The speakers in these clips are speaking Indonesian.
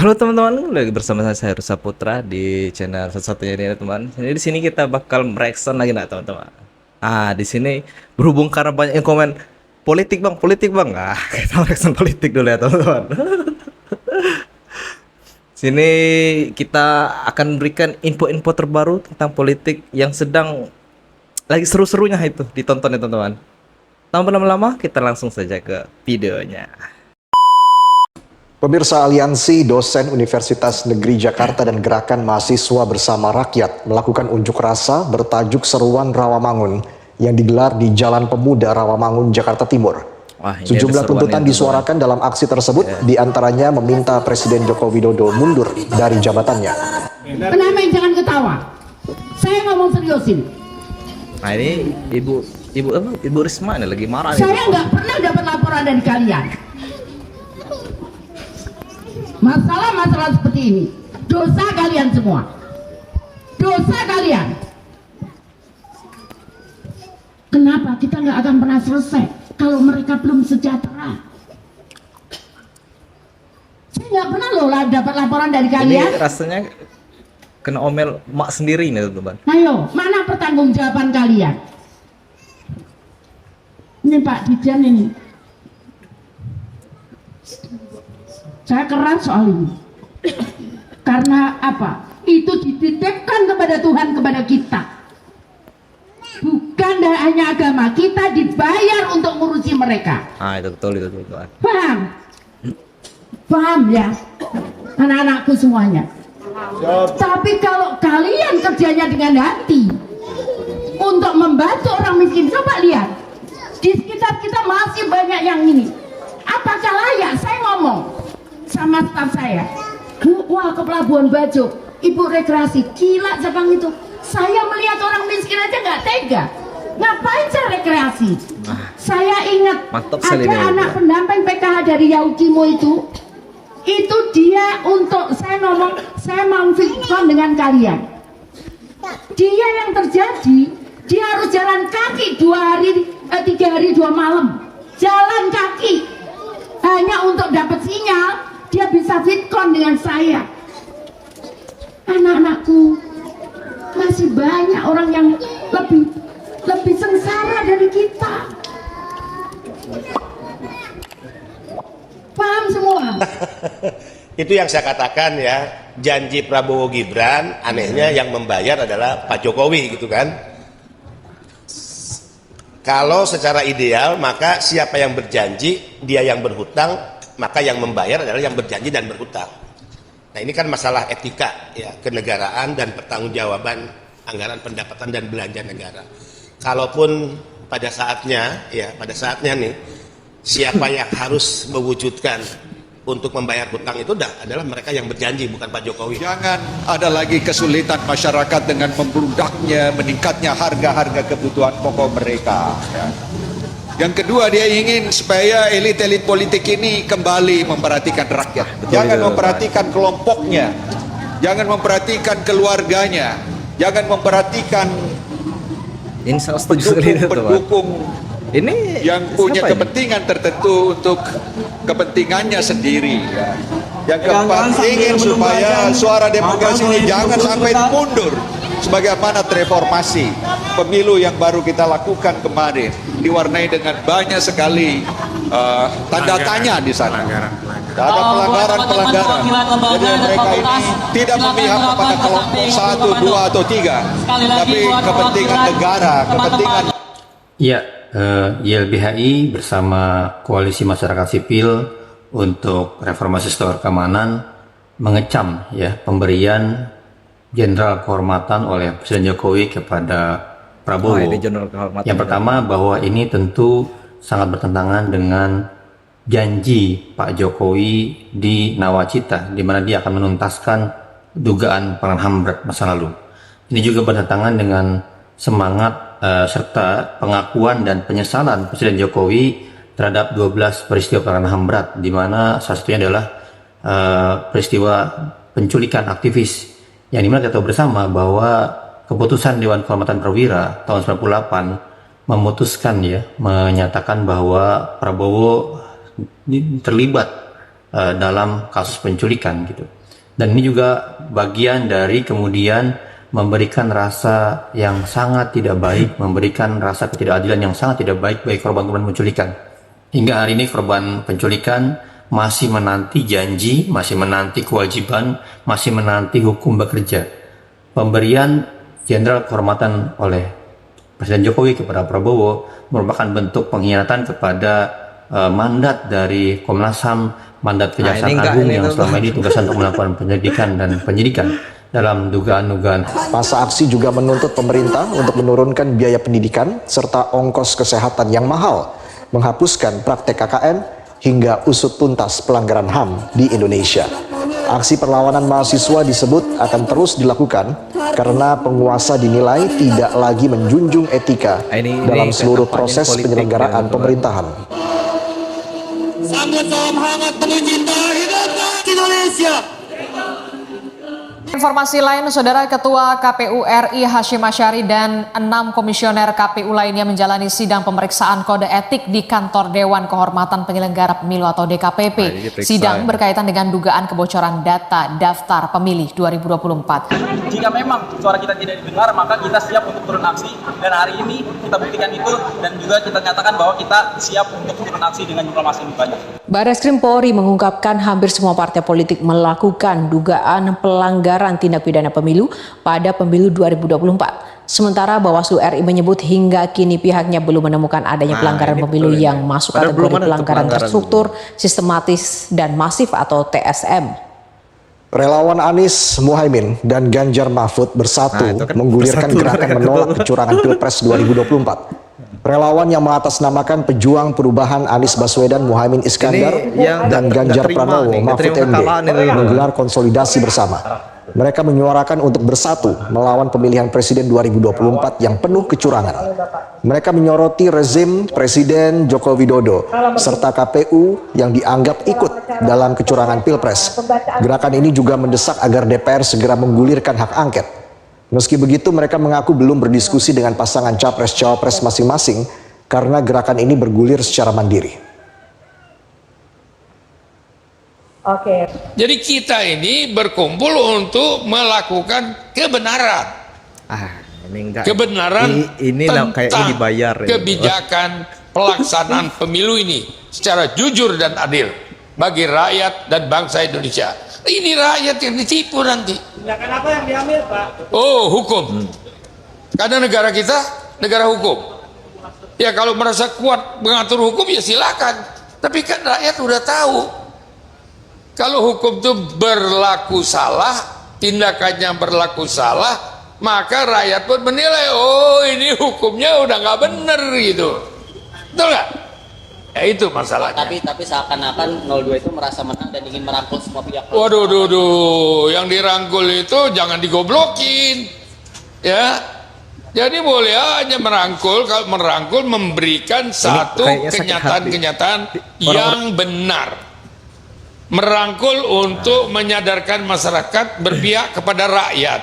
Halo teman-teman, lagi bersama saya Rusa Putra di channel satu-satunya ini ya, teman. Jadi di sini kita bakal mereaction lagi nak teman-teman. Di sini berhubung karena banyak yang komen politik bang. Kita mereaction politik dulu ya teman-teman. Sini kita akan berikan info-info terbaru tentang politik yang sedang lagi seru-serunya itu ditonton ya teman-teman. Tanpa lama-lama kita langsung saja ke videonya. Pemirsa, Aliansi Dosen Universitas Negeri Jakarta dan Gerakan Mahasiswa Bersama Rakyat melakukan unjuk rasa bertajuk Seruan Rawamangun yang digelar di Jalan Pemuda Rawamangun, Jakarta Timur. Sejumlah tuntutan disuarakan dalam aksi tersebut, diantaranya meminta Presiden Joko Widodo mundur dari jabatannya. Kenapa jangan ketawa? Saya ngomong seriusin. Nah ini ibu Risma ini lagi marah. Saya nggak pernah dapat laporan dari kalian. Masalah-masalah seperti ini, dosa kalian semua. Dosa kalian. Kenapa kita nggak akan pernah selesai kalau mereka belum sejahtera? Saya nggak pernah loh dapat laporan dari kalian. Ini rasanya kena omel mak sendiri nih teman-teman. Ayo, mana pertanggungjawaban kalian? Ini Pak Dijan ini. Saya keras soal ini. Karena apa? Itu dititipkan kepada Tuhan, kepada kita. Bukan hanya agama, kita dibayar untuk ngurusi mereka. Itu betul itu teman. Paham? Paham ya? Anak-anakku semuanya. Tapi kalau kalian kerjanya dengan hati untuk membantu orang miskin, coba lihat. Di sekitar kita masih banyak yang ini. Apakah layak saya ngomong sama staf saya, wah ke Pelabuhan Bajo, ibu rekreasi, gila Jepang itu. Saya melihat orang miskin aja nggak tega. Ngapain saya rekreasi? Saya ingat ada anak pendamping PKH dari Yaukimo itu dia untuk saya ngomong, saya mau fikon dengan kalian. Dia yang terjadi, dia harus jalan kaki 3 hari 2 malam, jalan kaki hanya untuk dapat sinyal. Dia bisa fitcon dengan saya. Anak-anakku, masih banyak orang yang lebih sengsara dari kita. Paham semua? Itu yang saya katakan ya, janji Prabowo Gibran, anehnya yang membayar adalah Pak Jokowi gitu kan. Kalau secara ideal maka siapa yang berjanji, dia yang berhutang, maka yang membayar adalah yang berjanji dan berhutang. Nah ini kan masalah etika ya, kenegaraan dan pertanggungjawaban anggaran pendapatan dan belanja negara. Kalaupun pada saatnya nih siapa yang harus mewujudkan untuk membayar hutang itu adalah mereka yang berjanji, bukan Pak Jokowi. Jangan ada lagi kesulitan masyarakat dengan membludaknya, meningkatnya harga-harga kebutuhan pokok mereka. Yang kedua, dia ingin supaya elit-elit politik ini kembali memperhatikan rakyat. Jangan memperhatikan kelompoknya, jangan memperhatikan keluarganya, jangan memperhatikan pendukung ini yang punya kepentingan tertentu untuk kepentingannya sendiri. Yang keempat, ingin supaya suara demokrasi ini jangan sampai mundur. Sebagaimana reformasi pemilu yang baru kita lakukan kemarin diwarnai dengan banyak sekali tanda tanya di sana. Ada pelanggaran-pelanggaran. Jadi mereka ini tidak memihak kepada kelompok 1, 2 atau 3, tapi kepentingan negara, kepentingan. Ya, YLBHI bersama Koalisi Masyarakat Sipil untuk Reformasi Sektor Keamanan mengecam ya pemberian Jenderal Kehormatan oleh Presiden Jokowi kepada Prabowo. Yang pertama, bahwa ini tentu sangat bertentangan dengan janji Pak Jokowi di Nawacita, di mana dia akan menuntaskan dugaan pelanggaran HAM berat masa lalu. Ini juga bertentangan dengan semangat serta pengakuan dan penyesalan Presiden Jokowi terhadap 12 peristiwa pelanggaran HAM berat, di mana salah satunya adalah peristiwa penculikan aktivis, yang dimana kita tahu bersama bahwa keputusan Dewan Kehormatan Perwira tahun 98 memutuskan ya, menyatakan bahwa Prabowo terlibat dalam kasus penculikan gitu. Dan ini juga bagian dari kemudian memberikan rasa yang sangat tidak baik, memberikan rasa ketidakadilan yang sangat tidak baik bagi korban-korban penculikan. Hingga hari ini korban penculikan masih menanti janji, masih menanti kewajiban, masih menanti hukum bekerja. Pemberian jenderal kehormatan oleh Presiden Jokowi kepada Prabowo merupakan bentuk pengkhianatan kepada mandat dari Komnas HAM, mandat Kejaksaan Agung yang selama ini tugasnya untuk melakukan penyelidikan dan penyidikan dalam dugaan-dugaan. Masa aksi juga menuntut pemerintah untuk menurunkan biaya pendidikan serta ongkos kesehatan yang mahal, menghapuskan praktek KKN, hingga usut tuntas pelanggaran HAM di Indonesia. Aksi perlawanan mahasiswa disebut akan terus dilakukan karena penguasa dinilai tidak lagi menjunjung etika dalam seluruh proses penyelenggaraan pemerintahan. Sambut salam hangat pencinta hidupnya Indonesia. Informasi lain, Saudara, Ketua KPU RI Hashim Asyari dan 6 komisioner KPU lainnya menjalani sidang pemeriksaan kode etik di Kantor Dewan Kehormatan Penyelenggara Pemilu atau DKPP. Sidang berkaitan dengan dugaan kebocoran data daftar pemilih 2024. Jika memang suara kita tidak didengar, maka kita siap untuk turun aksi, dan hari ini kita buktikan itu, dan juga kita nyatakan bahwa kita siap untuk turun aksi dengan jumlah massa yang banyak. Barreskrim Polri mengungkapkan hampir semua partai politik melakukan dugaan pelanggaran tindak pidana pemilu pada pemilu 2024. Sementara Bawaslu RI menyebut hingga kini pihaknya belum menemukan adanya pelanggaran pemilu yang masuk kategori pelanggaran terstruktur, sistematis, dan masif atau TSM. Relawan Anies Muhaimin dan Ganjar Mahfud bersatu menggulirkan gerakan menolak kecurangan Pilpres 2024. Relawan yang mengatasnamakan Pejuang Perubahan Anies Baswedan Muhaimin Iskandar dan Ganjar Pranowo Mahfud MD menggelar konsolidasi bersama. Mereka menyuarakan untuk bersatu melawan pemilihan presiden 2024 yang penuh kecurangan. Mereka menyoroti rezim Presiden Joko Widodo serta KPU yang dianggap ikut dalam kecurangan Pilpres. Gerakan ini juga mendesak agar DPR segera menggulirkan hak angket. Meski begitu, mereka mengaku belum berdiskusi dengan pasangan capres-cawapres masing-masing karena gerakan ini bergulir secara mandiri. Oke. Jadi kita ini berkumpul untuk melakukan kebenaran. Kebenaran ini tentang dibayar, kebijakan pelaksanaan pemilu ini secara jujur dan adil bagi rakyat dan bangsa Indonesia. Ini rakyat yang ditipu nanti. Tindakan apa yang diambil, Pak? Oh, hukum. Karena negara kita negara hukum. Ya kalau merasa kuat mengatur hukum ya silakan. Tapi kan rakyat udah tahu. Kalau hukum itu berlaku salah, tindakannya berlaku salah, maka rakyat pun menilai, oh ini hukumnya udah nggak bener gitu. Betul nggak? Ya itu masalahnya. Tapi seakan-akan 02 itu merasa menang dan ingin merangkul semua pihak. Waduh, yang dirangkul itu jangan digoblokin, ya. Jadi boleh aja merangkul, kalau merangkul memberikan satu kenyataan-kenyataan yang benar. Merangkul untuk menyadarkan masyarakat berpihak kepada rakyat.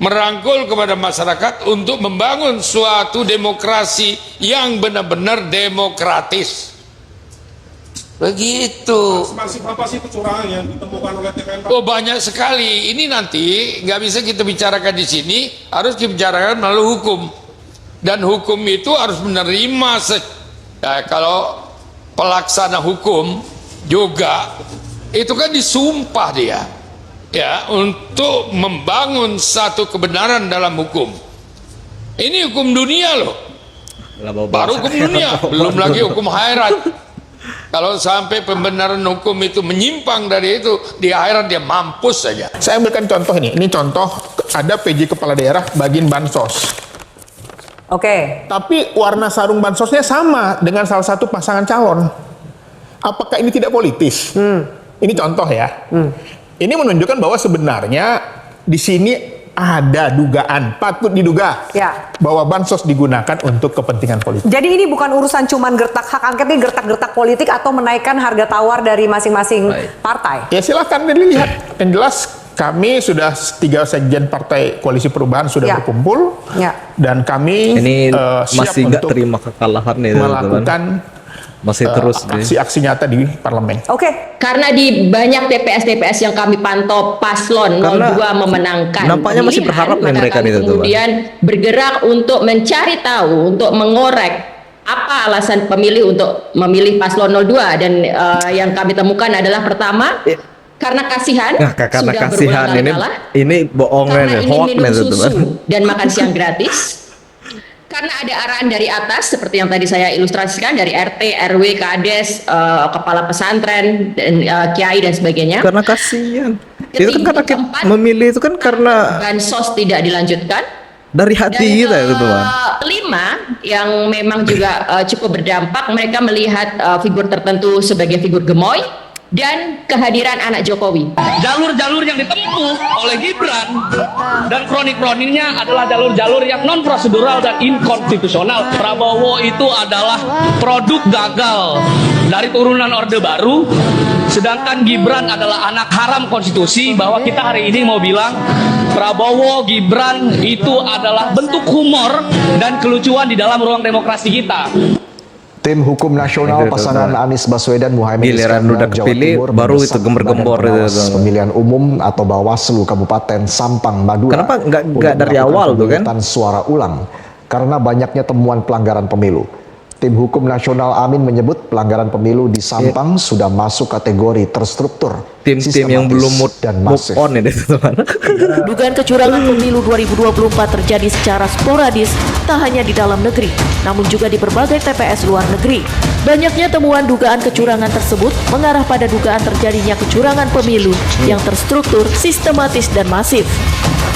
Merangkul kepada masyarakat untuk membangun suatu demokrasi yang benar-benar demokratis. Begitu. Masih apa sih kecurangan yang ditemukan oleh TPN? Oh banyak sekali. Ini nanti nggak bisa kita bicarakan di sini, harus dibicarakan melalui hukum. Dan hukum itu harus menerima kalau pelaksana hukum juga itu kan disumpah dia. Ya, untuk membangun satu kebenaran dalam hukum. Ini hukum dunia loh. Baru hukum dunia, belum lagi hukum akhirat. Kalau sampai pembenaran hukum itu menyimpang dari itu, di akhirat dia mampus saja. Saya ambilkan contoh ini contoh ada PJ Kepala Daerah bagian bansos. Oke. Tapi warna sarung bansosnya sama dengan salah satu pasangan calon. Apakah ini tidak politis? Ini contoh ya. Ini menunjukkan bahwa sebenarnya di sini ada dugaan, patut diduga bahwa bansos digunakan untuk kepentingan politik. Jadi ini bukan urusan cuman gertak hak angket, ini gertak-gertak politik atau menaikkan harga tawar dari masing-masing partai. Ya silahkan dilihat. Yang jelas kami sudah 3 sekjen partai Koalisi Perubahan sudah berkumpul dan kami ini siap masih nggak untuk terima kekalahan nih, melakukan Masih terus deh. aksi-aksi nyata di parlemen. Karena di banyak TPS-TPS yang kami pantau paslon 02 memenangkan nampaknya masih berharap nih maka mereka kami itu, Pak. kemudian bergerak untuk mencari tahu, untuk mengorek apa alasan pemilih untuk memilih paslon 02 dan yang kami temukan adalah pertama karena kasihan, Nah, karena sudah kasihan berulang-ulang ini bohongnya karena nih, ingin hoax minum nih itu, teman. susu dan makan siang gratis. Karena ada arahan dari atas seperti yang tadi saya ilustrasikan dari RT, RW, Kades, kepala pesantren dan kiai dan sebagainya. Karena kasihan. Itu kan karena kita memilih itu kan karena bansos tidak dilanjutkan. dari hati kita itu, teman. Kelima yang memang juga cukup berdampak, mereka melihat figur tertentu sebagai figur gemoy dan kehadiran anak Jokowi. Jalur-jalur yang ditempuh oleh Gibran dan kronik-kroniknya adalah jalur-jalur yang non prosedural dan inkonstitusional. Prabowo itu adalah produk gagal dari turunan Orde Baru, sedangkan Gibran adalah anak haram konstitusi. Bahwa kita hari ini mau bilang Prabowo, Gibran itu adalah bentuk humor dan kelucuan di dalam ruang demokrasi kita. Tim Hukum Nasional pasangan Anies Baswedan Muhaimin Giliran Iskandar udah Jawa kepilih, Timur baru mendesak itu gembor-gembor Badan Pengawas itu. Pemilihan Umum atau Bawaslu Kabupaten Sampang Madura. Kenapa nggak untuk dari melakukan awal tuh kan? pemungutan suara ulang karena banyaknya temuan pelanggaran pemilu. Tim Hukum Nasional Amin menyebut pelanggaran pemilu di Sampang sudah masuk kategori terstruktur, Tim-tim yang belum move on ini, teman. Dugaan kecurangan pemilu 2024 terjadi secara sporadis, tak hanya di dalam negeri, namun juga di berbagai TPS luar negeri. Banyaknya temuan dugaan kecurangan tersebut mengarah pada dugaan terjadinya kecurangan pemilu yang terstruktur, sistematis, dan masif.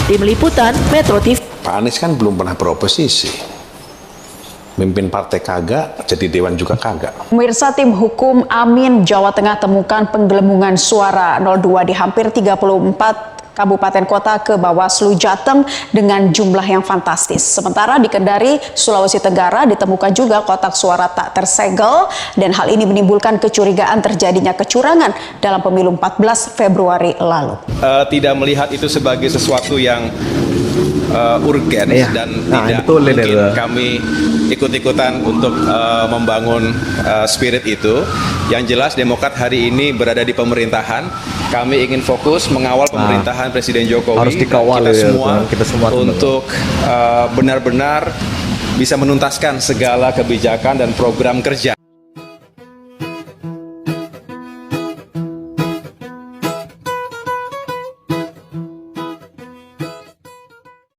Tim Liputan, Metro TV. Pak Anies kan belum pernah beroposisi. Mimpin partai kagak, jadi dewan juga kagak. Pemirsa, tim hukum Amin Jawa Tengah temukan penggelembungan suara 02 di hampir 34 kabupaten kota ke Bawaslu Jateng dengan jumlah yang fantastis. Sementara di Kendari, Sulawesi Tenggara ditemukan juga kotak suara tak tersegel dan hal ini menimbulkan kecurigaan terjadinya kecurangan dalam pemilu 14 Februari lalu. Tidak melihat itu sebagai sesuatu yang urgen dan tidak betul, mungkin kami ikut-ikutan untuk membangun spirit itu. Yang jelas Demokrat hari ini berada di pemerintahan. Kami ingin fokus mengawal pemerintahan Presiden Jokowi. Harus dikawal kita semua untuk benar-benar bisa menuntaskan segala kebijakan dan program kerja.